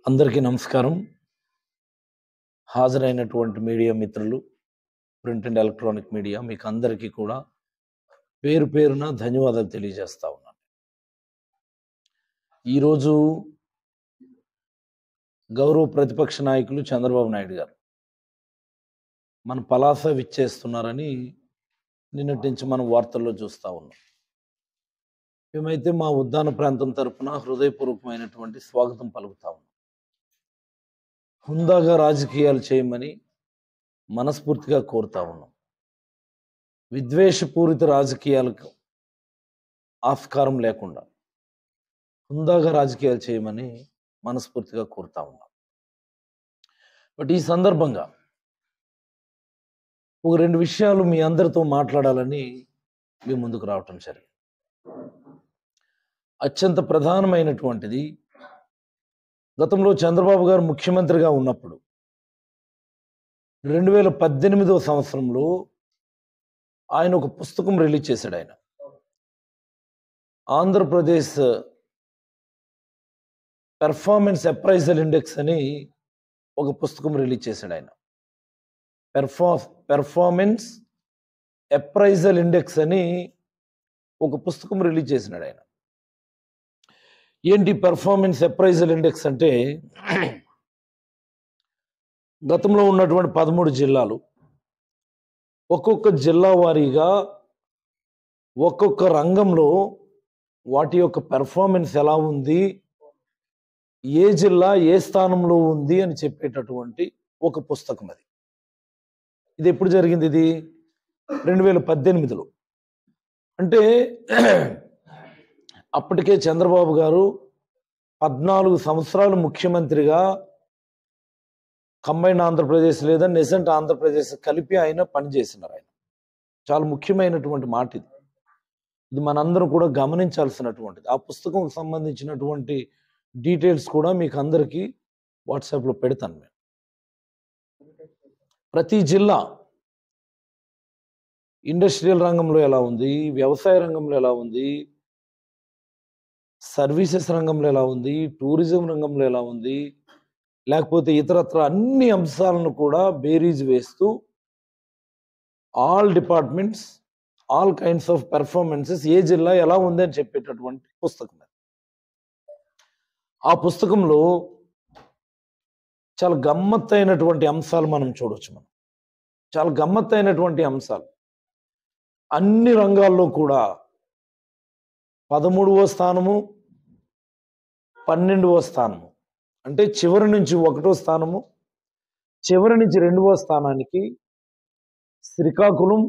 అందరికీ నమస్కారం. హాజరైనటువంటి మీడియా మిత్రులు, ప్రింట్ అండ్ ఎలక్ట్రానిక్ మీడియా మీకు అందరికీ కూడా పేరు పేరున ధన్యవాదాలు తెలియజేస్తా ఉన్నాను. ఈరోజు గౌరవ ప్రతిపక్ష నాయకులు చంద్రబాబు నాయుడు గారు మన పలాస విచ్చేస్తున్నారని నిన్నటి నుంచి మనం వార్తల్లో చూస్తూ ఉన్నాం. మేమైతే మా ఉద్దాన ప్రాంతం తరపున హృదయపూర్వకమైనటువంటి స్వాగతం పలుకుతా ఉన్నాం. హుందాగా రాజకీయాలు చేయమని మనస్ఫూర్తిగా కోరుతా ఉన్నాం. విద్వేషపూరిత రాజకీయాలకు ఆస్కారం లేకుండా హుందాగా రాజకీయాలు చేయమని మనస్ఫూర్తిగా కోరుతా ఉన్నాం. బట్ ఈ సందర్భంగా ఒక రెండు విషయాలు మీ అందరితో మాట్లాడాలని మీ ముందుకు రావటం జరిగింది. అత్యంత ప్రధానమైనటువంటిది, గతంలో చంద్రబాబు గారు ముఖ్యమంత్రిగా ఉన్నప్పుడు 2018 సంవత్సరంలో ఆయన ఒక పుస్తకం రిలీజ్ చేశాడు. ఆయన ఆంధ్రప్రదేశ్ పెర్ఫార్మెన్స్ అప్రైజల్ ఇండెక్స్ అని ఒక పుస్తకం రిలీజ్ చేశాడు. ఆయన పెర్ఫార్మెన్స్ అప్రైజల్ ఇండెక్స్ అని ఒక పుస్తకం రిలీజ్ చేసినాడు. ఆయన ఏంటి పెర్ఫార్మెన్స్ అప్రైజల్ ఇండెక్స్ అంటే, గతంలో ఉన్నటువంటి 13 జిల్లాలు, ఒక్కొక్క జిల్లా వారీగా ఒక్కొక్క రంగంలో వాటి యొక్క పెర్ఫార్మెన్స్ ఎలా ఉంది, ఏ జిల్లా ఏ స్థానంలో ఉంది అని చెప్పేటటువంటి ఒక పుస్తకం. ఇది ఎప్పుడు జరిగింది? ఇది 2018లో. అంటే అప్పటికే చంద్రబాబు గారు 14 సంవత్సరాలు ముఖ్యమంత్రిగా కంబైన్డ్ ఆంధ్రప్రదేశ్ లేదా నెసెంట్ ఆంధ్రప్రదేశ్ కలిపి ఆయన పనిచేసినారు. ఆయన చాలా ముఖ్యమైనటువంటి మాట ఇది. ఇది మనందరం కూడా గమనించాల్సినటువంటిది. ఆ పుస్తకం సంబంధించినటువంటి డీటెయిల్స్ కూడా మీకు అందరికీ వాట్సాప్లో పెడతాను. నేను ప్రతి జిల్లా ఇండస్ట్రియల్ రంగంలో ఎలా ఉంది, వ్యవసాయ రంగంలో ఎలా ఉంది, సర్వీసెస్ రంగంలో ఎలా ఉంది, టూరిజం రంగంలో ఎలా ఉంది, లేకపోతే ఇతరత్ర అన్ని అంశాలను కూడా బేరీజ్ వేస్తూ all departments, all kinds of performances ఏ జిల్లా ఎలా ఉంది అని చెప్పేటటువంటి పుస్తకం. ఆ పుస్తకంలో చాలా గమ్మత్తైనటువంటి అంశాలు మనం చూడవచ్చు. చాలా గమ్మత్తైనటువంటి అంశాలు. అన్ని రంగాల్లో కూడా 13వ స్థానము, 12వ స్థానము, అంటే చివరి నుంచి 1వ స్థానము, చివరి నుంచి 2వ స్థానానికి శ్రీకాకుళం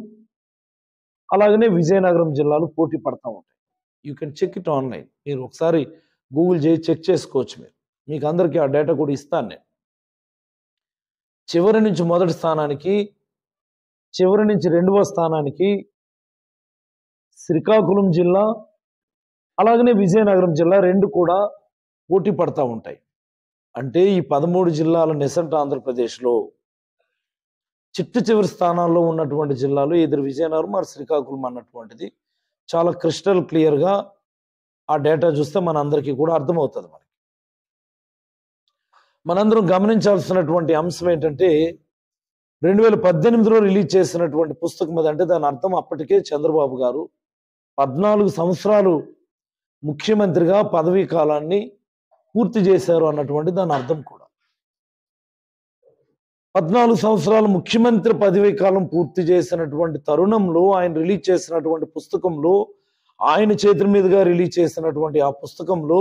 అలాగనే విజయనగరం జిల్లాలు పోటీ పడతా ఉంటాయి. You can check it online. మీరు ఒకసారి గూగుల్ చేసి చెక్ చేసుకోవచ్చు. మీకు అందరికీ ఆ డేటా కూడా ఇస్తాను నేను. చివరి నుంచి 1వ స్థానానికి, చివరి నుంచి 2వ స్థానానికి శ్రీకాకుళం జిల్లా అలాగనే విజయనగరం జిల్లా రెండు కూడా పోటీ పడతా ఉంటాయి. అంటే ఈ 13 జిల్లాల నెసెంట్ ఆంధ్రప్రదేశ్లో చివరి స్థానాల్లో ఉన్నటువంటి జిల్లాలు ఎదురు విజయనగరం మరి శ్రీకాకుళం అన్నటువంటిది చాలా క్రిస్టల్ క్లియర్గా ఆ డేటా చూస్తే మనందరికీ కూడా అర్థమవుతుంది. మనందరం గమనించాల్సినటువంటి అంశం ఏంటంటే, 2018లో రిలీజ్ చేసినటువంటి పుస్తకం అది. అంటే దాని అర్థం అప్పటికే చంద్రబాబు గారు 14 సంవత్సరాలు ముఖ్యమంత్రిగా పదవీ కాలాన్ని పూర్తి చేశారు అన్నటువంటి దాని అర్థం కూడా. 14 సంవత్సరాలు ముఖ్యమంత్రి పదవీ కాలం పూర్తి చేసినటువంటి తరుణంలో ఆయన రిలీజ్ చేసినటువంటి పుస్తకంలో, ఆయన చేతుల మీదుగా రిలీజ్ చేసినటువంటి ఆ పుస్తకంలో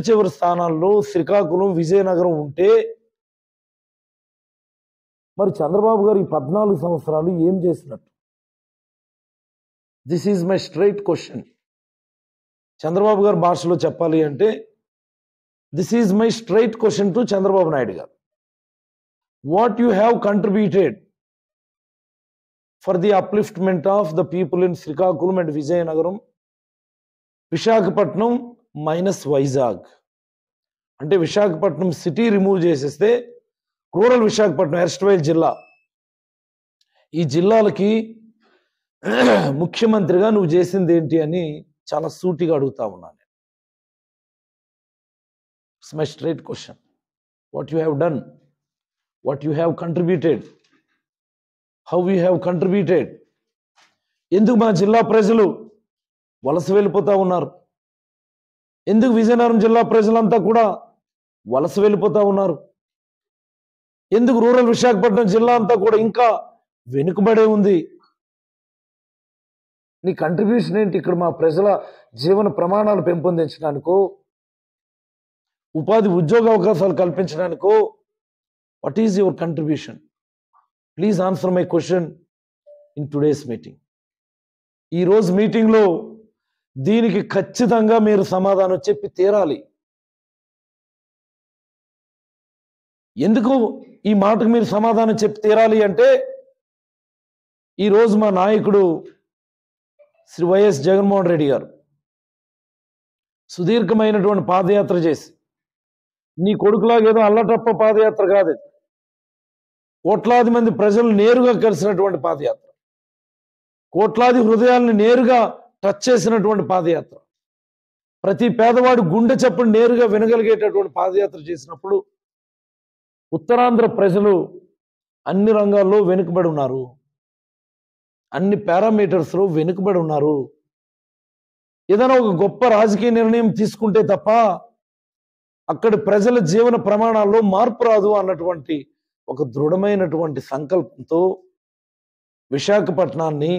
చివరి స్థానాల్లో శ్రీకాకుళం, విజయనగరం ఉంటే, మరి చంద్రబాబు గారు ఈ 14 సంవత్సరాలు ఏం చేసినట్టు? This is my straight question. Chandrababu గారి భాషలో చెప్పాలి అంటే, this is my straight question to Chandrababu Naidu గారు. What you have contributed for the upliftment of the people in Srikakulam and Vizianagaram, Visakhapatnam minus Vizag. అంటే విశాఖపట్నం సిటీ రిమూవ్ చేసేస్తే రూరల్ విశాఖపట్నం ఎర్స్ట్వైల్ జిల్లా, ఈ జిల్లాలకి ముఖ్యమంత్రిగా నువ్వు చేసింది ఏంటి అని చాలా సూటిగా అడుగుతా ఉన్నాను. It's my straight question. What you have done, what you have contributed, how you have contributed. ఎందుకు మా జిల్లా ప్రజలు వలస వెళ్ళిపోతా ఉన్నారు? ఎందుకు విజయనగరం జిల్లా ప్రజలంతా కూడా వలస వెళ్ళిపోతా ఉన్నారు? ఎందుకు రూరల్ విశాఖపట్నం జిల్లా అంతా కూడా ఇంకా వెనుకబడే ఉంది? నీ కంట్రిబ్యూషన్ ఏంటి? ఇక్కడ మా ప్రజల జీవన ప్రమాణాలు పెంపొందించడానికో, ఉపాధి ఉద్యోగ అవకాశాలు కల్పించడానికో, what is your contribution? Please answer my question in today's meeting. ఈరోజు మీటింగ్లో దీనికి ఖచ్చితంగా మీరు సమాధానం చెప్పి తీరాలి. ఎందుకు ఈ మాటకు మీరు సమాధానం చెప్పి తీరాలి అంటే, ఈరోజు మా నాయకుడు శ్రీ వైఎస్ జగన్మోహన్ రెడ్డి గారు సుదీర్ఘమైనటువంటి పాదయాత్ర చేసి, నీ కొడుకులాగేదో అల్లటప్ప పాదయాత్ర కాదు, కోట్లాది మంది ప్రజలు నేరుగా కలిసినటువంటి పాదయాత్ర, కోట్లాది హృదయాలను నేరుగా టచ్ చేసినటువంటి పాదయాత్ర, ప్రతి పేదవాడు గుండె చప్పుడు నేరుగా వినగలిగేటటువంటి పాదయాత్ర చేసినప్పుడు ఉత్తరాంధ్ర ప్రజలు అన్ని రంగాల్లో వెనుకబడి ఉన్నారు, అన్ని పారామీటర్స్లో వెనుకబడి ఉన్నారు. ఏదైనా ఒక గొప్ప రాజకీయ నిర్ణయం తీసుకుంటే తప్ప అక్కడి ప్రజల జీవన ప్రమాణాల్లో మార్పు రాదు అన్నటువంటి ఒక దృఢమైనటువంటి సంకల్పంతో విశాఖపట్నాన్ని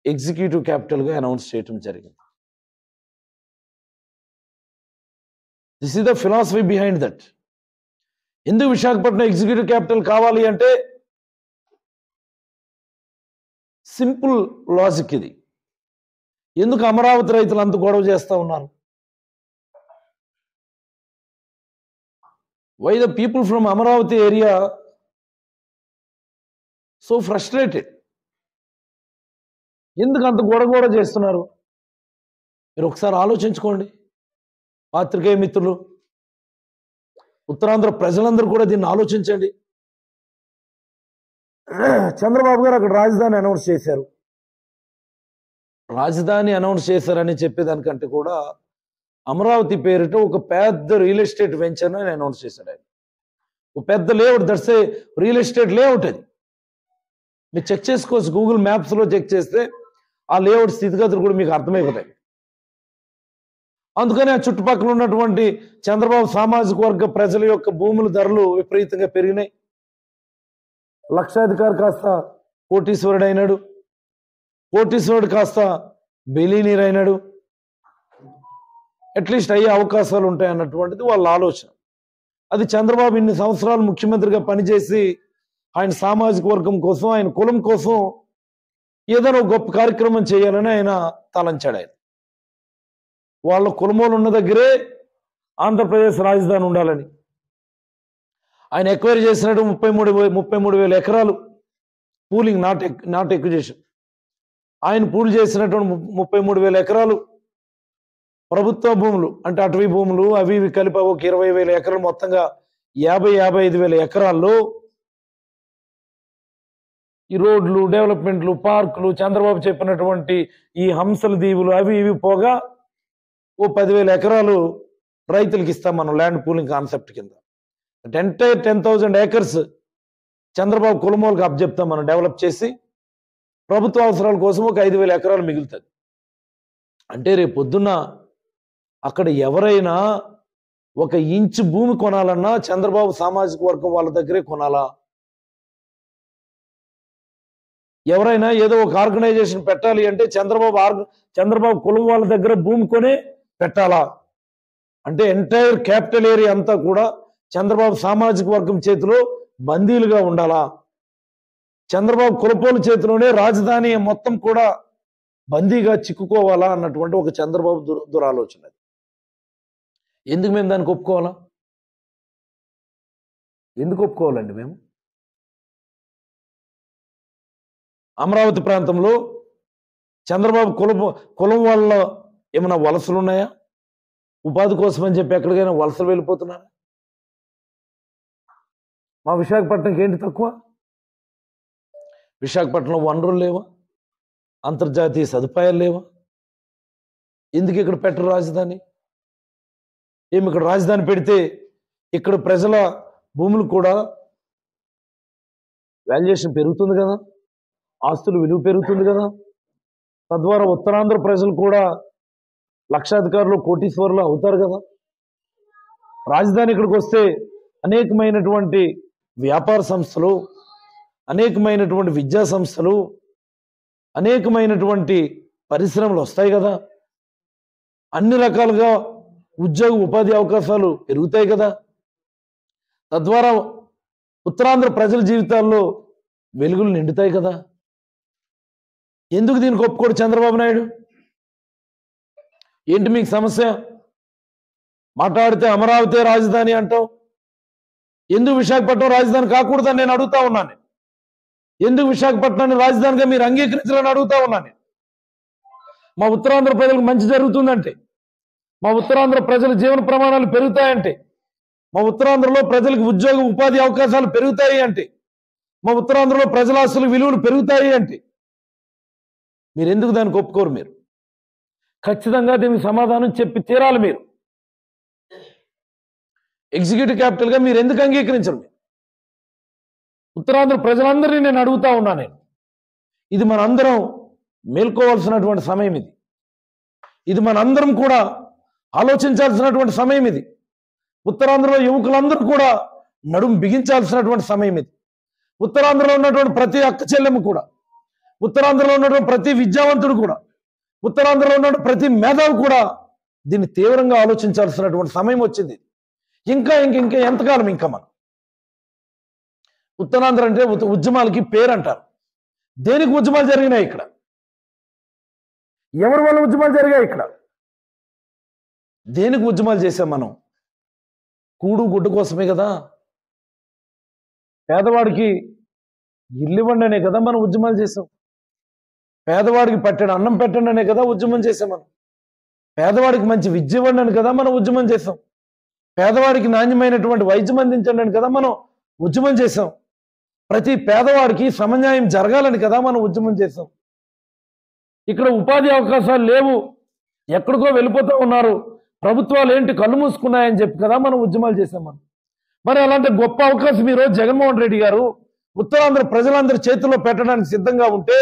ఎగ్జిక్యూటివ్ క్యాపిటల్గా అనౌన్స్ చేయడం జరిగింది. This is the philosophy behind that. ఎందుకు విశాఖపట్నం ఎగ్జిక్యూటివ్ క్యాపిటల్ కావాలి అంటే సింపుల్ లాజిక్ ఇది. ఎందుకు అమరావతి రైతులు అంత గొడవ చేస్తూ ఉన్నారు? Why the people from Amaravati area so frustrated? ఎందుకు అంత గొడవ చేస్తున్నారు? మీరు ఒకసారి ఆలోచించుకోండి పాత్రికేయ మిత్రులు, ఉత్తరాంధ్ర ప్రజలందరూ కూడా దీన్ని ఆలోచించండి. చంద్రబాబు గారు అక్కడ రాజధాని అనౌన్స్ చేశారు. రాజధాని అనౌన్స్ చేశారని చెప్పేదానికంటే కూడా అమరావతి పేరిట ఒక పెద్ద రియల్ ఎస్టేట్ వెంచర్ అని అనౌన్స్ చేశాడు ఆయన. ఒక పెద్ద layout, that's a real estate layout. అది మీరు చెక్ చేసుకోవచ్చు, గూగుల్ మ్యాప్స్లో చెక్ చేస్తే ఆ లేఅవుట్ స్థితిగతులు కూడా మీకు అర్థమైపోతాయి. అందుకని ఆ చుట్టుపక్కల ఉన్నటువంటి చంద్రబాబు సామాజిక వర్గ ప్రజల యొక్క భూముల ధరలు విపరీతంగా పెరిగినాయి. లక్షాధికారి కాస్త కోటీశ్వరుడు అయినాడు, కోటీశ్వరుడు కాస్త బిలీనీర్ అయినాడు, అట్లీస్ట్ అయ్యే అవకాశాలు ఉంటాయి అన్నటువంటిది వాళ్ళ ఆలోచన. అది చంద్రబాబు ఇన్ని సంవత్సరాలు ముఖ్యమంత్రిగా పనిచేసి ఆయన సామాజిక వర్గం కోసం, ఆయన కులం కోసం ఏదైనా గొప్ప కార్యక్రమం చేయాలని ఆయన తలంచాడు. ఆయన వాళ్ళ కులమోలు ఉన్న దగ్గరే ఆంధ్రప్రదేశ్ రాజధాని ఉండాలని ఆయన ఎక్వైరీ చేసినట్టు 33,000 ఎకరాలు పూలింగ్, నాట్ ఎక్విజిషన్. ఆయన పూల్ చేసినటువంటి 33,000 ఎకరాలు ప్రభుత్వ భూములు, అంటే అటవీ భూములు అవి ఇవి కలిపి ఒక 20,000 ఎకరాలు, మొత్తంగా 55,000 ఎకరాల్లో ఈ రోడ్లు, డెవలప్మెంట్లు, పార్కులు, చంద్రబాబు చెప్పినటువంటి ఈ హంసల దీవులు అవి ఇవి పోగా ఓ 10,000 ఎకరాలు రైతులకు ఇస్తాం మనం ల్యాండ్ పూలింగ్ కాన్సెప్ట్ కింద. ఎంటైర్ 10,000 ఏకర్స్ చంద్రబాబు కులమోలకు అప్పచెప్తాం మనం డెవలప్ చేసి, ప్రభుత్వ అవసరాల కోసం ఒక 5,000 ఎకరాలు మిగులుతుంది. అంటే రేపు పొద్దున్న అక్కడ ఎవరైనా ఒక ఇంచు భూమి కొనాలన్నా చంద్రబాబు సామాజిక వర్గం వాళ్ళ దగ్గరే కొనాలా? ఎవరైనా ఏదో ఒక ఆర్గనైజేషన్ పెట్టాలి అంటే చంద్రబాబు కులం వాళ్ళ దగ్గర భూమి కొనే పెట్టాలా? అంటే ఎంటైర్ క్యాపిటల్ ఏరియా అంతా కూడా చంద్రబాబు సామాజిక వర్గం చేతిలో బందీలుగా ఉండాలా? చంద్రబాబు కులపోల చేతిలోనే రాజధాని మొత్తం కూడా బందీగా చిక్కుకోవాలా అన్నటువంటి ఒక చంద్రబాబు దురాలోచన. ఎందుకు మేము దానికి ఒప్పుకోవాలా? ఎందుకు ఒప్పుకోవాలండి మేము? అమరావతి ప్రాంతంలో చంద్రబాబు కులం వాళ్ళ ఏమైనా వలసలు ఉన్నాయా? ఉపాధి కోసం అని చెప్పి ఎక్కడికైనా వలసలు వెళ్ళిపోతున్నారా? మా విశాఖపట్నంకి ఏంటి తక్కువ? విశాఖపట్నంలో వనరులు లేవా? అంతర్జాతీయ సదుపాయాలు లేవా? ఎందుకు ఇక్కడ పెట్టరు రాజధాని? ఏమి ఇక్కడ రాజధాని పెడితే ఇక్కడ ప్రజల భూములు కూడా వాల్యుయేషన్ పెరుగుతుంది కదా, ఆస్తుల విలువ పెరుగుతుంది కదా. తద్వారా ఉత్తరాంధ్ర ప్రజలు కూడా లక్షాధికారులు కోటీశ్వరులు అవుతారు కదా. రాజధాని ఇక్కడికి వస్తే అనేకమైనటువంటి వ్యాపార సంస్థలు, అనేకమైనటువంటి విద్యా సంస్థలు, అనేకమైనటువంటి పరిశ్రమలు వస్తాయి కదా. అన్ని రకాలుగా ఉద్యోగ ఉపాధి అవకాశాలు పెరుగుతాయి కదా. తద్వారా ఉత్తరాంధ్ర ప్రజల జీవితాల్లో వెలుగులు నిండుతాయి కదా. ఎందుకు దీనికి ఒప్పుకోడు చంద్రబాబు నాయుడు? ఏంటి మీకు సమస్య? మాట్లాడితే అమరావతి రాజధాని అంటావు, ఎందుకు విశాఖపట్నం రాజధాని కాకూడదని నేను అడుగుతా ఉన్నాను. ఎందుకు విశాఖపట్నాన్ని రాజధానిగా మీరు అంగీకరించాలని అడుగుతా ఉన్నాను. మా ఉత్తరాంధ్ర ప్రజలకు మంచి జరుగుతుందంటే, మా ఉత్తరాంధ్ర ప్రజల జీవన ప్రమాణాలు పెరుగుతాయంటే, మా ఉత్తరాంధ్రలో ప్రజలకు ఉద్యోగ ఉపాధి అవకాశాలు పెరుగుతాయి అంటే, మా ఉత్తరాంధ్రలో ప్రజల ఆస్తుల విలువలు పెరుగుతాయి అంటే మీరు ఎందుకు దానికి ఒప్పుకోరు? మీరు ఖచ్చితంగా దీనికి సమాధానం చెప్పి తీరాలి. మీరు ఎగ్జిక్యూటివ్ క్యాపిటల్గా మీరు ఎందుకు అంగీకరించరు? మీరు ఉత్తరాంధ్ర ప్రజలందరినీ నేను అడుగుతా ఉన్నా. ఇది మనందరం మేల్కోవాల్సినటువంటి సమయం. ఇది మనందరం కూడా ఆలోచించాల్సినటువంటి సమయం. ఇది ఉత్తరాంధ్రలో యువకులందరూ కూడా నడుము బిగించాల్సినటువంటి సమయం. ఇది ఉత్తరాంధ్రలో ఉన్నటువంటి ప్రతి అక్క చెల్లెమ్మ కూడా, ఉత్తరాంధ్రలో ఉన్నటువంటి ప్రతి విద్యావంతుడు కూడా, ఉత్తరాంధ్రలో ఉన్నటువంటి ప్రతి మేధావి కూడా దీన్ని తీవ్రంగా ఆలోచించాల్సినటువంటి సమయం వచ్చింది. ఇంకా ఎంతకాలం ఇంకా మనం ఉత్తరాంధ్ర అంటే ఉద్యమాలకి పేరు అంటారు. దేనికి ఉద్యమాలు జరిగినాయి ఇక్కడ? ఎవరి వల్ల ఉద్యమాలు జరిగాయి ఇక్కడ? దేనికి ఉద్యమాలు చేశాం మనం? కూడు గుడ్డ కోసమే కదా. పేదవాడికి ఇల్లు ఇవ్వండి అనే కదా మనం ఉద్యమాలు చేసాం. పేదవాడికి పట్టెడు అన్నం పెట్టండి అనే కదా ఉద్యమం చేసాం మనం. పేదవాడికి మంచి విద్య ఇవ్వండి అని కదా మనం ఉద్యమం చేసాం. పేదవాడికి నాణ్యమైనటువంటి వైద్యం అందించండి అని కదా మనం ఉద్యమం చేసాం. ప్రతి పేదవాడికి సమన్యాయం జరగాలని కదా మనం ఉద్యమం చేసాం. ఇక్కడ ఉపాధి అవకాశాలు లేవు, ఎక్కడికో వెళ్ళిపోతూ ఉన్నారు, ప్రభుత్వాలు ఏంటి కళ్ళు మూసుకున్నాయని చెప్పి కదా మనం ఉద్యమాలు చేసాం మనం. మరి అలాంటి గొప్ప అవకాశం ఈరోజు జగన్మోహన్ రెడ్డి గారు ఉత్తరాంధ్ర ప్రజలందరి చేతుల్లో పెట్టడానికి సిద్ధంగా ఉంటే,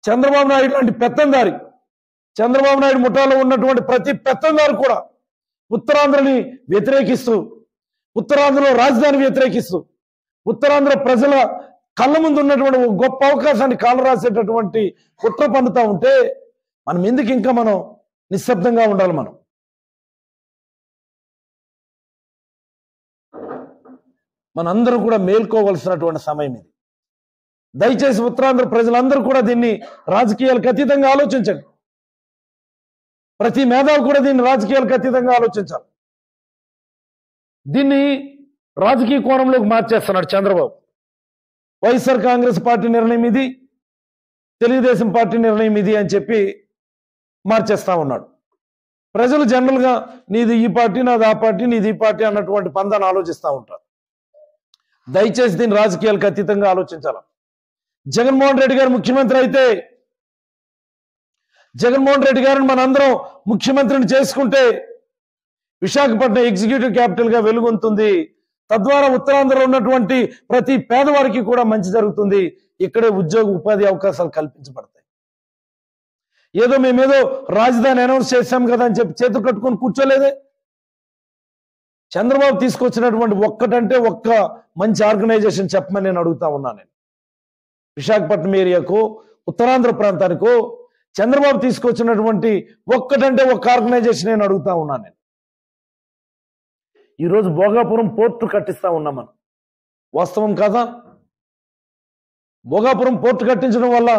చంద్రబాబు నాయుడు లాంటి పెత్తందారి, చంద్రబాబు నాయుడు ముఠాలో ఉన్నటువంటి ప్రతి పెత్తందారు కూడా ఉత్తరాంధ్రని వ్యతిరేకిస్తూ, ఉత్తరాంధ్రలో రాజధాని వ్యతిరేకిస్తూ, ఉత్తరాంధ్ర ప్రజల కళ్ళ ముందు ఉన్నటువంటి గొప్ప అవకాశాన్ని కాలు రాసేటటువంటి కుట్ర పన్నుతా ఉంటే మనం ఎందుకు ఇంకా మనం నిశ్శబ్దంగా ఉండాలి? మనందరం కూడా మేల్కోవలసినటువంటి సమయం ఇది. దయచేసి ఉత్తరాంధ్ర ప్రజలందరూ కూడా దీన్ని రాజకీయాలకు అతీతంగా ఆలోచించండి. ప్రతి మేధావి కూడా దీన్ని రాజకీయాలకు అతీతంగా ఆలోచించాలి. దీన్ని రాజకీయ కోణంలోకి మార్చేస్తున్నాడు చంద్రబాబు. వైఎస్ఆర్ కాంగ్రెస్ పార్టీ నిర్ణయం ఇది, తెలుగుదేశం పార్టీ నిర్ణయం ఇది అని చెప్పి మార్చేస్తా ఉన్నాడు. ప్రజలు జనరల్గా నీది ఈ పార్టీ, నాది ఆ పార్టీ, నీది ఈ పార్టీ అన్నటువంటి పందాన్ని ఆలోచిస్తూ ఉంటారు. దయచేసి దీన్ని రాజకీయాలకు అతీతంగా ఆలోచించాలి. జగన్మోహన్ రెడ్డి గారు ముఖ్యమంత్రి అయితే, జగన్మోహన్ రెడ్డి గారిని మనందరం ముఖ్యమంత్రిని చేసుకుంటే విశాఖపట్నం ఎగ్జిక్యూటివ్ క్యాపిటల్ గా వెలుగొందుతుంది. తద్వారా ఉత్తరాంధ్రలో ఉన్నటువంటి ప్రతి పేదవాడికి కూడా మంచి జరుగుతుంది. ఇక్కడే ఉద్యోగ ఉపాధి అవకాశాలు కల్పించబడతాయి. ఏదో మేమేదో రాజధాని అనౌన్స్ చేశాం కదా అని చెప్పి చేతులు కట్టుకొని కూర్చోలేదే. చంద్రబాబు తీసుకొచ్చినటువంటి ఒక్కటంటే ఒక్క మంచి ఆర్గనైజేషన్ చెప్పమని నేను అడుగుతా ఉన్నాను. విశాఖపట్నం ఏరియాకు, ఉత్తరాంధ్ర ప్రాంతానికో చంద్రబాబు తీసుకొచ్చినటువంటి ఒక్కటంటే ఒక్క ఆర్గనైజేషన్ నేను అడుగుతా ఉన్నాను. ఈరోజు భోగాపురం పోర్టు కట్టిస్తా ఉన్నాం మనం. వాస్తవం కాదా? భోగాపురం పోర్టు కట్టించడం వల్ల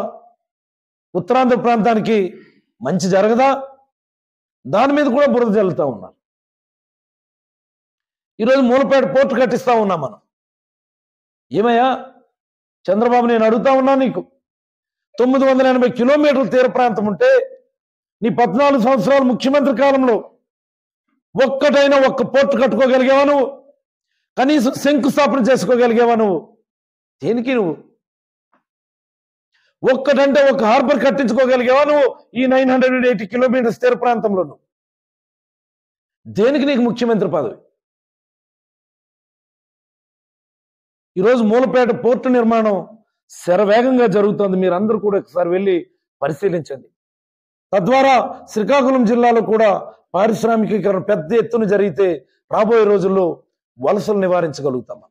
ఉత్తరాంధ్ర ప్రాంతానికి మంచి జరగదా? దాని మీద కూడా బురద జల్లుతా ఉన్నారు. ఈరోజు మూలపేట పోర్టు కట్టిస్తా ఉన్నాం మనం. ఏమయ్యా చంద్రబాబు, నేను అడుగుతా ఉన్నా, నీకు 980 కిలోమీటర్ల తీర ప్రాంతం ఉంటే నీ 14 సంవత్సరాలు ముఖ్యమంత్రి కాలంలో ఒక్కటైనా ఒక్క పోర్టు కట్టుకోగలిగావా నువ్వు? కనీసం శంకుస్థాపన చేసుకోగలిగావా నువ్వు? దేనికి నువ్వు? ఒక్కటంటే ఒక హార్బర్ కట్టించుకోగలిగావా నువ్వు? ఈ 980 కిలోమీటర్స్ తీర ప్రాంతంలో నువ్వు దేనికి నీకు ముఖ్యమంత్రి పదవి? ఈరోజు మూలపేట పోర్టు నిర్మాణం శరవేగంగా జరుగుతోంది. మీరందరూ కూడా ఒకసారి వెళ్ళి పరిశీలించండి. తద్వారా శ్రీకాకుళం జిల్లాలో కూడా పారిశ్రామికీకరణ పెద్ద ఎత్తున జరిగితే రాబోయే రోజుల్లో వలసలు నివారించగలుగుతాం.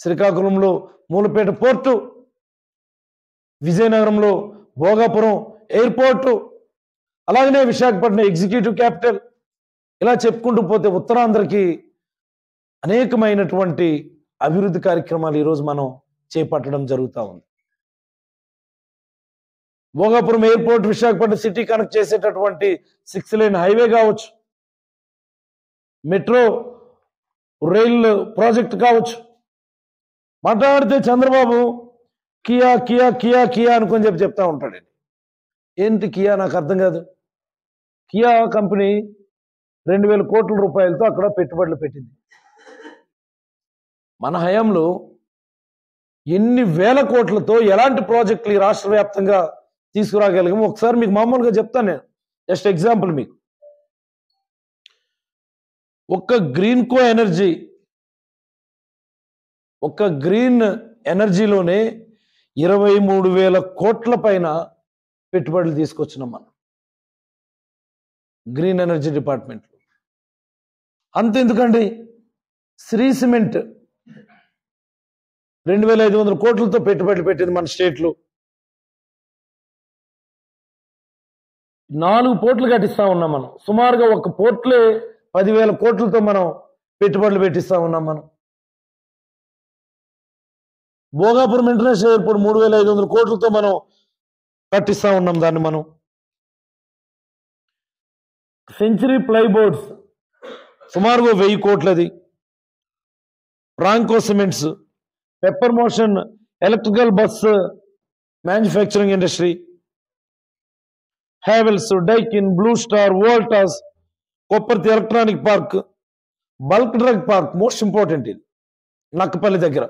శ్రీకాకుళంలో మూలపేట పోర్టు, విజయనగరంలో భోగాపురం ఎయిర్పోర్టు, అలాగనే విశాఖపట్నం ఎగ్జిక్యూటివ్ క్యాపిటల్, ఇలా చెప్పుకుంటూ పోతే ఉత్తరాంధ్రకి అనేకమైనటువంటి అభివృద్ధి కార్యక్రమాలు ఈరోజు మనం చేపట్టడం జరుగుతూ ఉంది. Bhogapuram airport Visakhapatnam city connect చేసేటటువంటి 6 లేన్ హైవే కావచ్చు, మెట్రో రైల్ ప్రాజెక్ట్ కావచ్చు. మాట్లాడితే Chandrababu Kia Kia Kia Kia అనుకొని చెప్తా ఉంటాడండి. ఏంటి కియా నాకు అర్థం కాదు. కియా కంపెనీ 2000 కోట్ల రూపాయలతో అక్కడ పెట్టుబడులు పెట్టింది. మన హయాంలో ఎన్ని వేల కోట్లతో ఎలాంటి ప్రాజెక్టులు ఈ రాష్ట్ర వ్యాప్తంగా తీసుకురాగలిగాము ఒకసారి మీకు మామూలుగా చెప్తాను నేను. జస్ట్ ఎగ్జాంపుల్, మీకు ఒక్క గ్రీన్ ఎనర్జీలోనే 23,000 కోట్ల పైన పెట్టుబడులు తీసుకొచ్చినాం మనం గ్రీన్ ఎనర్జీ డిపార్ట్మెంట్లో. అంతెందుకండి, శ్రీ సిమెంట్ 2,500 కోట్లతో పెట్టుబడులు పెట్టింది మన స్టేట్లో. 4 పోర్ట్లు కట్టిస్తా ఉన్నాం మనం. సుమారుగా ఒక పోర్ట్లే 10,000 కోట్లతో మనం పెట్టుబడులు పెట్టిస్తా ఉన్నాం మనం. భోగాపురం ఇంటర్నేషనల్ ఎయిర్పోర్ట్ 3,500 కోట్లతో మనం కట్టిస్తా ఉన్నాం దాన్ని మనం. సెంచరీ ప్లైబోర్డ్స్ సుమారుగా 1000 కోట్లది. Ramco cements, pepper motion electrical bus manufacturing industry, Havells, Daikin, Blue Star, Voltas, Kopparthi electronic park, bulk drug park, most important ఇది నక్కపల్లి దగ్గర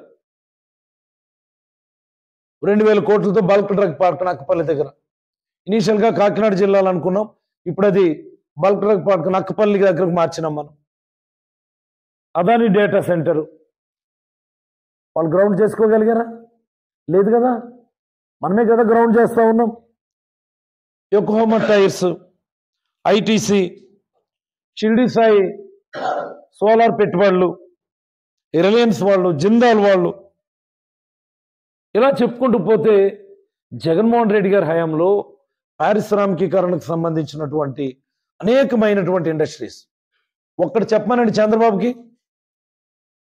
2,000 కోట్లతో బల్క్ డ్రగ్ పార్క్ నక్కపల్లి దగ్గర. ఇనీషియల్ గా కాకినాడ జిల్లాలో అనుకున్నాం, ఇప్పుడు అది బల్క్ డ్రగ్ పార్క్ నక్కపల్లి దగ్గరకు మార్చినాం మనం. అదాని డేటా సెంటర్ వాళ్ళు గ్రౌండ్ చేసుకోగలిగారా? లేదు కదా, మనమే కదా గ్రౌండ్ చేస్తా ఉన్నాం. Yokohama tyres, ITC, Shirdi Sai solar పెట్టుబడులు, రిలయన్స్ వాళ్ళు, జిందాల్ వాళ్ళు, ఇలా చెప్పుకుంటూ పోతే జగన్మోహన్ రెడ్డి గారి హయాంలో పారిశ్రామికీకరణకు సంబంధించినటువంటి అనేకమైనటువంటి ఇండస్ట్రీస్. ఒక్కటి చెప్పమనండి చంద్రబాబుకి.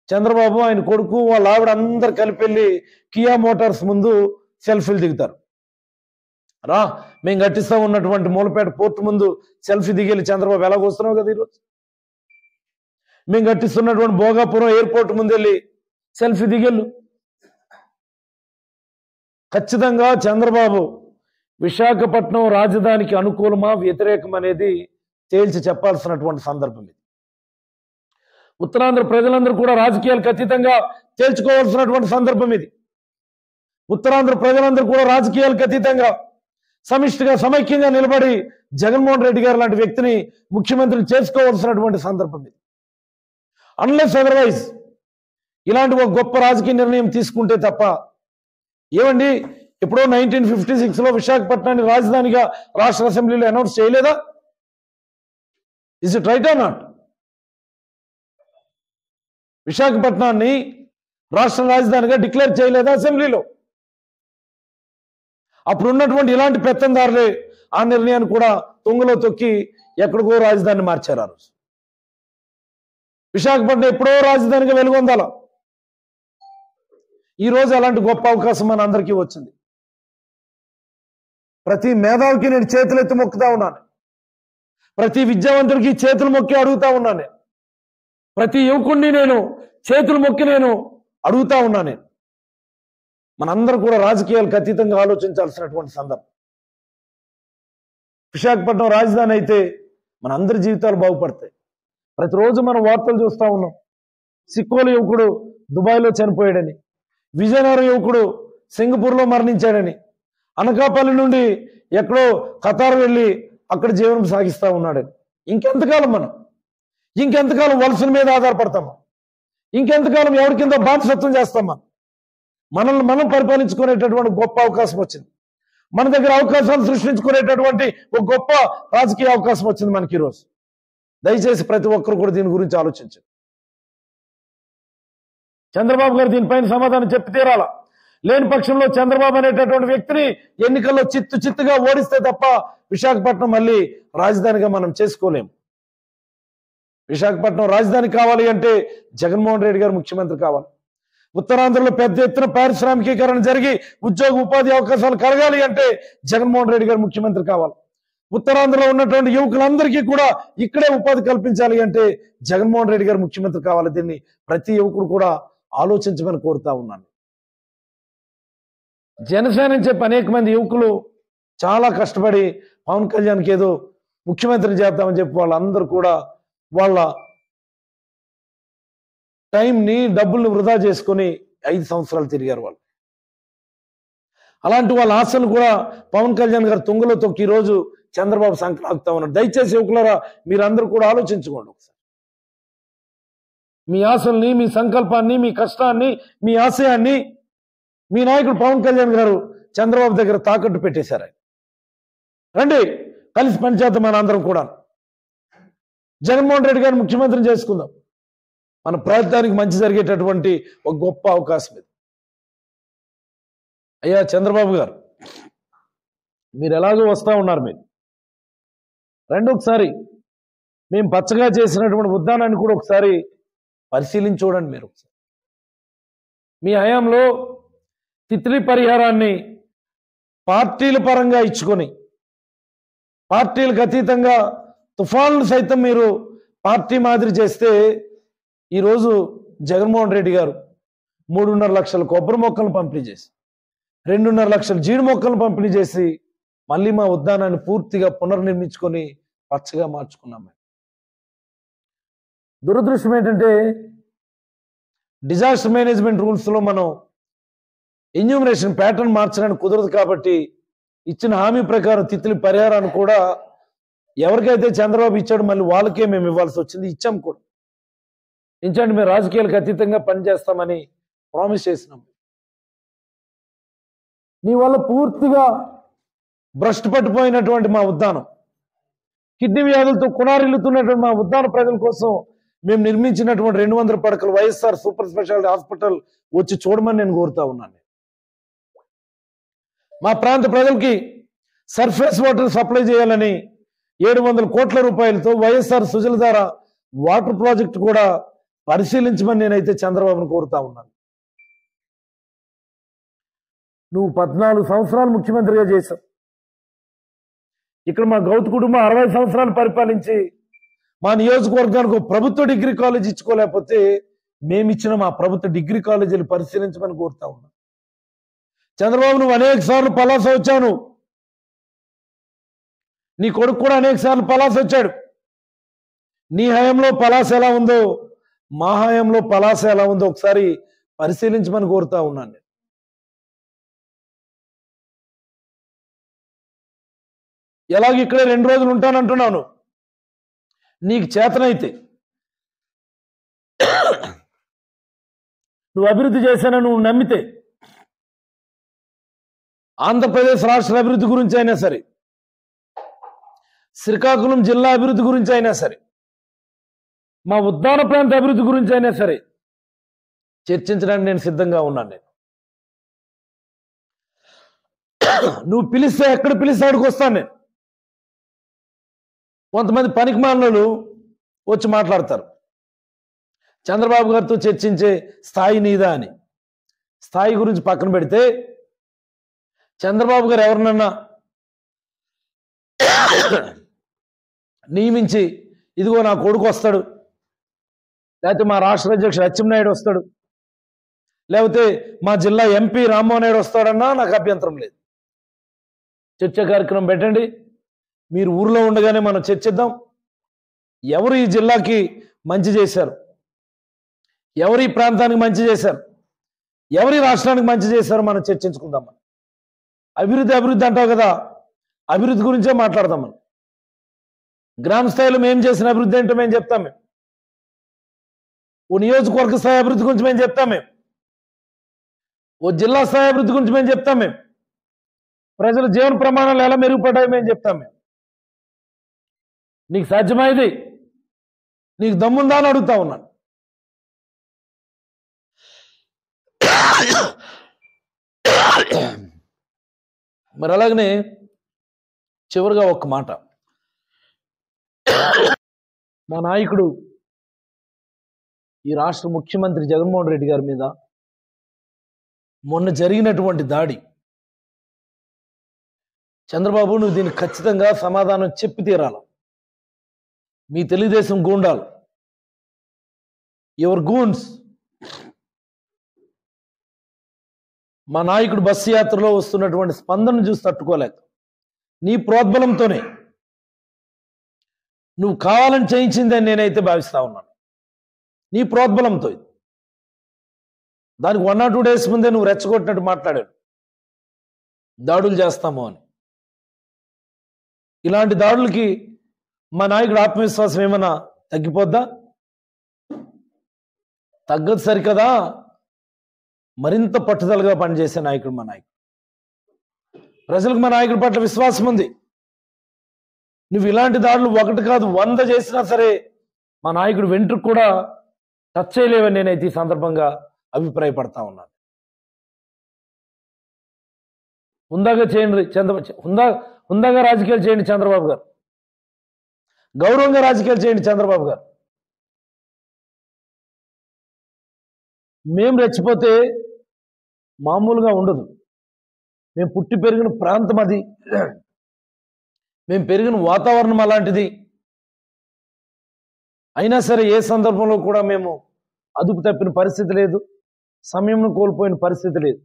చంద్రబాబు, ఆయన కొడుకు, వాళ్ళ ఆవిడ అందరు కలిపి వెళ్ళి కియా మోటార్స్ ముందు సెల్ఫీలు దిగుతారు. రా, మేము కట్టిస్తా ఉన్నటువంటి మూలపేట పోర్టు ముందు సెల్ఫీ దిగేళ్ళి చంద్రబాబు ఎలాగ వస్తున్నావు కదా ఈరోజు. మేము కట్టిస్తున్నటువంటి భోగాపురం ఎయిర్పోర్ట్ ముందు వెళ్ళి సెల్ఫీ దిగేళ్ళు. ఖచ్చితంగా చంద్రబాబు విశాఖపట్నం రాజధానికి అనుకూలమా వ్యతిరేకం అనేది తేల్చి చెప్పాల్సినటువంటి సందర్భం ఇది. ఉత్తరాంధ్ర ప్రజలందరూ కూడా రాజకీయాలకు అతీతంగా తేల్చుకోవాల్సినటువంటి సందర్భం ఇది. ఉత్తరాంధ్ర ప్రజలందరూ కూడా రాజకీయాలకు అతీతంగా సమిష్టిగా సమైక్యంగా నిలబడి జగన్మోహన్ రెడ్డి గారు లాంటి వ్యక్తిని ముఖ్యమంత్రిని చేసుకోవాల్సినటువంటి సందర్భం ఇది. అన్లెస్ అదర్వైజ్ ఇలాంటి ఒక గొప్ప రాజకీయ నిర్ణయం తీసుకుంటే తప్ప. ఏమండి, ఎప్పుడో 1956లో విశాఖపట్నాన్ని రాజధానిగా రాష్ట్ర అసెంబ్లీలో అనౌన్స్ చేయలేదా? Is it right or not? విశాఖపట్నాన్ని రాష్ట్ర రాజధానిగా డిక్లేర్ చేయలేదా అసెంబ్లీలో? అప్పుడు ఉన్నటువంటి ఇలాంటి పెత్తందారులే ఆ నిర్ణయాన్ని కూడా తుంగలో తొక్కి ఎక్కడికో రాజధానిని మార్చారు. ఆ రోజు విశాఖపట్నం ఎప్పుడో రాజధానిగా వెలుగొందాల. ఈ రోజు అలాంటి గొప్ప అవకాశం మన అందరికీ వచ్చింది. ప్రతి మేధావికి నేను చేతులెత్తి మొక్కుతా ఉన్నాను. ప్రతి విద్యావంతుడికి చేతులు మొక్కి అడుగుతా ఉన్నాను. ప్రతి యువకుడిని నేను చేతులు మొక్కి నేను అడుగుతా ఉన్నాను. మనందరూ కూడా రాజకీయాలకు అతీతంగా ఆలోచించాల్సినటువంటి సందర్భం. విశాఖపట్నం రాజధాని అయితే మన అందరి జీవితాలు బాగుపడతాయి. ప్రతిరోజు మనం వార్తలు చూస్తూ ఉన్నాం. సిక్కోలు యువకుడు దుబాయ్లో చనిపోయాడని, విజయనగరం యువకుడు సింగపూర్లో మరణించాడని, అనకాపల్లి నుండి ఎక్కడో ఖతార్ వెళ్ళి అక్కడ జీవనం సాగిస్తూ ఉన్నాడని. ఇంకెంతకాలం వలసల మీద ఆధారపడతాము? ఇంకెంతకాలం ఎవరి కింద బానిసత్వం చేస్తాం? మనల్ని మనం పరిపాలించుకునేటటువంటి గొప్ప అవకాశం వచ్చింది. మన దగ్గర అవకాశాలు సృష్టించుకునేటటువంటి ఒక గొప్ప రాజకీయ అవకాశం వచ్చింది మనకి ఈరోజు. దయచేసి ప్రతి ఒక్కరు కూడా దీని గురించి ఆలోచించండి. చంద్రబాబు గారు దీనిపైన సమాధానం చెప్పి తీరాలా. లేని పక్షంలో చంద్రబాబు అనేటటువంటి వ్యక్తిని ఎన్నికల్లో చిత్తుగా ఓడిస్తే తప్ప విశాఖపట్నం మళ్ళీ రాజధానిగా మనం చేసుకోలేము. విశాఖపట్నం రాజధాని కావాలి అంటే జగన్మోహన్ రెడ్డి గారు ముఖ్యమంత్రి కావాలి. ఉత్తరాంధ్రలో పెద్ద ఎత్తున పారిశ్రామికీకరణ జరిగి ఉద్యోగ ఉపాధి అవకాశాలు కలగాలి అంటే జగన్మోహన్ రెడ్డి గారు ముఖ్యమంత్రి కావాలి. ఉత్తరాంధ్రలో ఉన్నటువంటి యువకులందరికీ కూడా ఇక్కడే ఉపాధి కల్పించాలి అంటే జగన్మోహన్ రెడ్డి గారు ముఖ్యమంత్రి కావాలి. దీన్ని ప్రతి యువకుడు కూడా ఆలోచించమని కోరుతా ఉన్నాను. జనసేన అని చెప్పి అనేక మంది యువకులు చాలా కష్టపడి పవన్ కళ్యాణ్కి ఏదో ముఖ్యమంత్రి చేద్దామని చెప్పి వాళ్ళందరూ కూడా వాళ్ళ టైంని డబ్బుల్ని వృధా చేసుకొని 5 సంవత్సరాలు తిరిగారు వాళ్ళు. అలాంటి వాళ్ళ ఆశలు కూడా పవన్ కళ్యాణ్ గారు తుంగలో తొక్కి ఈరోజు చంద్రబాబు సంకలాగుతా ఉన్నారు. దయచేసి యువకులారా మీరందరూ కూడా ఆలోచించుకోండి ఒకసారి. మీ ఆశల్ని, మీ సంకల్పాన్ని, మీ కష్టాన్ని, మీ ఆశయాన్ని మీ నాయకుడు పవన్ కళ్యాణ్ గారు చంద్రబాబు దగ్గర తాకట్టు పెట్టేశారు. రండి కలిసి పనిచేద్దాం మన అందరం కూడా. జగన్మోహన్ రెడ్డి గారిని ముఖ్యమంత్రిని చేసుకుందాం. మన ప్రాంతానికి మంచి జరిగేటటువంటి ఒక గొప్ప అవకాశం ఇది. అయ్యా చంద్రబాబు గారు, మీరు ఎలాగో వస్తూ ఉన్నారు. మీరు రండి ఒకసారి మేము పచ్చగా చేసినటువంటి ఉద్యానాన్ని కూడా ఒకసారి పరిశీలించి చూడండి. మీరు ఒకసారి మీ హయాంలో తిత్లీ పరిహారాన్ని పార్టీల పరంగా ఇచ్చుకొని పార్టీలకు అతీతంగా తుఫాన్లు సైతం మీరు పార్టీ మాదిరి చేస్తే ఈరోజు జగన్మోహన్ రెడ్డి గారు 3.5 లక్షల కొబ్బరి మొక్కలను పంపిణీ చేసి 2.5 లక్షల జీడి మొక్కలను పంపిణీ చేసి మళ్ళీ మా ఉద్యానాన్ని పూర్తిగా పునర్నిర్మించుకొని పచ్చగా మార్చుకున్నాం. దురదృష్టం ఏంటంటే డిజాస్టర్ మేనేజ్మెంట్ రూల్స్లో మనం ఎన్యూమరేషన్ ప్యాటర్న్ మార్చడానికి కుదరదు. కాబట్టి ఇచ్చిన హామీ ప్రకారం తిత్లీ పరిహారాన్ని కూడా ఎవరికైతే చంద్రబాబు ఇచ్చాడు మళ్ళీ వాళ్ళకే మేము ఇవ్వాల్సి వచ్చింది. ఇచ్చాం కూడా. ఇంచండి మేము రాజకీయాలకు అతీతంగా పనిచేస్తామని ప్రామిస్ చేసినాం. నీ వల్ల పూర్తిగా భ్రష్టు పట్టిపోయినటువంటి మా ఉద్యానం, కిడ్నీ వ్యాధులతో కునారిల్లుతున్నటువంటి మా ఉద్యాన ప్రజల కోసం మేము నిర్మించినటువంటి 200 పడకల వైఎస్ఆర్ సూపర్ స్పెషాలిటీ హాస్పిటల్ వచ్చి చూడమని నేను కోరుతా ఉన్నాను. మా ప్రాంత ప్రజలకి సర్ఫేస్ వాటర్ సప్లై చేయాలని 700 కోట్ల రూపాయలతో వైఎస్ఆర్ సుజలధార వాటర్ ప్రాజెక్టు కూడా పరిశీలించమని నేనైతే చంద్రబాబును కోరుతా ఉన్నాను. నువ్వు 14 సంవత్సరాలు ముఖ్యమంత్రిగా చేశావు. ఇక్కడ మా గౌతు కుటుంబం 60 సంవత్సరాలు పరిపాలించి మా నియోజకవర్గానికి ప్రభుత్వ డిగ్రీ కాలేజ్ ఇచ్చుకోలేకపోతే మేమిచ్చిన మా ప్రభుత్వ డిగ్రీ కాలేజీలు పరిశీలించమని కోరుతా ఉన్నాను. చంద్రబాబు నువ్వు అనేక సార్లు పలాస వచ్చావు. నీ కొడుకు కూడా అనేక సార్లు పలాస వచ్చాడు. నీ హయాంలో పలాస ఎలా ఉందో మా హయాంలో పలాస ఎలా ఉందో ఒకసారి పరిశీలించమని కోరుతా ఉన్నాను. ఎలాగ ఇక్కడే 2 రోజులు ఉంటానంటున్నాను. నీకు చేతనైతే నువ్వు అభివృద్ధి చేశానని నువ్వు నమ్మితే ఆంధ్రప్రదేశ్ రాష్ట్ర అభివృద్ధి గురించి అయినా సరే, శ్రీకాకుళం జిల్లా అభివృద్ధి గురించి అయినా సరే, మా ఉద్యాన ప్రాంత అభివృద్ధి గురించి అయినా సరే చర్చించడానికి నేను సిద్ధంగా ఉన్నాను. నువ్వు పిలిస్తే ఎక్కడ పిలిస్తే అక్కడికి వస్తాను నేను. కొంతమంది పనికిమాలినోళ్ళు వచ్చి మాట్లాడతారు చంద్రబాబు గారితో చర్చించే స్థాయి నీదా అని. స్థాయి గురించి పక్కన పెడితే చంద్రబాబు గారు ఎవరినన్నా నియమించి ఇదిగో నా కొడుకు వస్తాడు, లేకపోతే మా రాష్ట్ర అధ్యక్షుడు అచ్చెన్నాయుడు వస్తాడు, లేకపోతే మా జిల్లా ఎంపీ రామ్మోహన్ నాయుడు వస్తాడన్నా నాకు అభ్యంతరం లేదు. చర్చ కార్యక్రమం పెట్టండి. మీరు ఊర్లో ఉండగానే మనం చర్చిద్దాం. ఎవరు ఈ జిల్లాకి మంచి చేశారు, ఎవరు ఈ ప్రాంతానికి మంచి చేశారు, ఎవరి రాష్ట్రానికి మంచి చేశారో మనం చర్చించుకుందాం. అభివృద్ధి అభివృద్ధి అంటావు కదా, అభివృద్ధి గురించే మాట్లాడదాం. మనం గ్రామ స్థాయిలో మేము చేసిన అభివృద్ధి ఏంటో మేము చెప్తాం. మేము ఓ నియోజకవర్గ స్థాయి అభివృద్ధి గురించి మేము చెప్తాం, మేము ఓ జిల్లా స్థాయి అభివృద్ధి గురించి మేము చెప్తాం, మేము ప్రజల జీవన ప్రమాణాలు ఎలా మెరుగుపడ్డాయి మేము చెప్తాం. మేము నీకు సాధ్యమైంది, నీకు దమ్ముందా అని అడుగుతా ఉన్నాను. మరి అలాగనే చివరిగా ఒక్క మాట, మా నాయకుడు ఈ రాష్ట్ర ముఖ్యమంత్రి జగన్మోహన్ రెడ్డి గారి మీద మొన్న జరిగినటువంటి దాడి, చంద్రబాబు నువ్వు దీనికి ఖచ్చితంగా సమాధానం చెప్పి తీరాలి. మీ తెలుగుదేశం గూండాలు, యువర్ గూన్స్, మా నాయకుడు బస్సు యాత్రలో వస్తున్నటువంటి స్పందన చూసి తట్టుకోలేక నీ ప్రోద్బలంతోనే నువ్వు కావాలని చేయించిందని నేనైతే భావిస్తా ఉన్నాను. నీ ప్రోద్బలంతో దానికి 1 or 2 days ముందే నువ్వు రెచ్చగొట్టినట్టు మాట్లాడాడు, దాడులు చేస్తాము అని. ఇలాంటి దాడులకి మా నాయకుడు ఆత్మవిశ్వాసం ఏమైనా తగ్గిపోద్దా? తగ్గదు సరికదా. మరింత పట్టుదలగా పనిచేసే నాయకుడు మా నాయకుడు. ప్రజలకు మా నాయకుడి పట్ల విశ్వాసం ఉంది. నువ్వు ఇలాంటి దాడులు 1 కాదు 100 చేసినా సరే మా నాయకుడు వెంట్రుకు కూడా టచ్ చేయలేవని నేనైతే ఈ సందర్భంగా అభిప్రాయపడతా ఉన్నాను. హుందాగా చేయండి హుందాగా రాజకీయాలు చేయండి చంద్రబాబు గారు, గౌరవంగా రాజకీయాలు చేయండి చంద్రబాబు గారు. మేము రెచ్చిపోతే మామూలుగా ఉండదు. మేము పుట్టి పెరిగిన ప్రాంతం అది, మేము పెరిగిన వాతావరణం అలాంటిది. అయినా సరే ఏ సందర్భంలో కూడా మేము అదుపు తప్పిన పరిస్థితి లేదు, సమయంను కోల్పోయిన పరిస్థితి లేదు.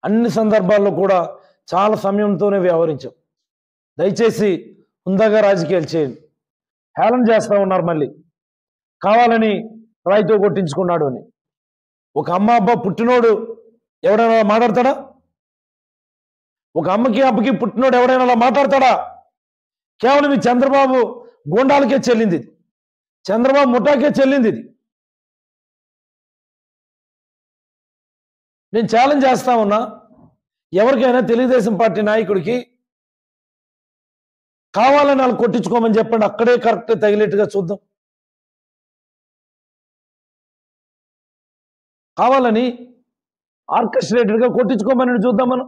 అన్ని సందర్భాల్లో కూడా చాలా సమయంతోనే వ్యవహరించాం. దయచేసి హుందాగా రాజకీయాలు చేయండి. హేళన చేస్తూ ఉన్నారు, మళ్ళీ కావాలని రాయితో కొట్టించుకున్నాడు అని. ఒక అమ్మ అబ్బా పుట్టినోడు ఎవడైనా అలా మాట్లాడతాడా? ఒక అమ్మకి అబ్బకి పుట్టినోడు ఎవడైనా అలా మాట్లాడతాడా? కేవలం ఈ చంద్రబాబు గూండాలకే చెల్లింది ఇది, చంద్రబాబు ముఠాకే చెల్లింది ఇది. నేను ఛాలెంజ్ చేస్తా ఉన్నా, ఎవరికైనా తెలుగుదేశం పార్టీ నాయకుడికి కావాలని వాళ్ళు కొట్టించుకోమని చెప్పండి, అక్కడే కరెక్ట్ తగిలేట్టుగా చూద్దాం. కావాలని ఆర్కెస్ట్రేటెడ్గా కొట్టించుకోమని చూద్దాం మనం.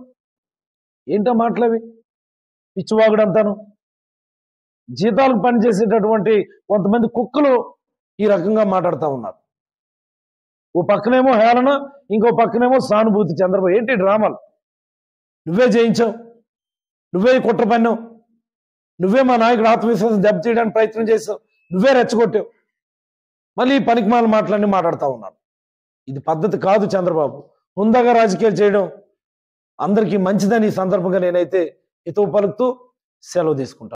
ఏంటో మాటలవి, పిచ్చివాగుడంతాను. జీతాలకు పనిచేసేటటువంటి కొంతమంది కుక్కలు ఈ రకంగా మాట్లాడుతూ ఉన్నారు. ఓ పక్కనేమో హేళన, ఇంకో పక్కనేమో సానుభూతి. చంద్రబాబు ఏంటి డ్రామాలు? నువ్వే చేయించావు, నువ్వే కుట్ర పన్నావు, నువ్వే మా నాయకుడు ఆత్మవిశ్వాసం దెబ్బతీయడానికి ప్రయత్నం చేసావు, నువ్వే రెచ్చగొట్టావు. మళ్ళీ ఈ పనికిమాల మాటలన్నీ మాట్లాడుతూ ఉన్నాను. ఇది పద్ధతి కాదు చంద్రబాబు. హుందాగా రాజకీయాలు చేయడం అందరికీ మంచిదని ఈ సందర్భంగా నేనైతే హితవు పలుకుతూ సెలవు తీసుకుంటాను.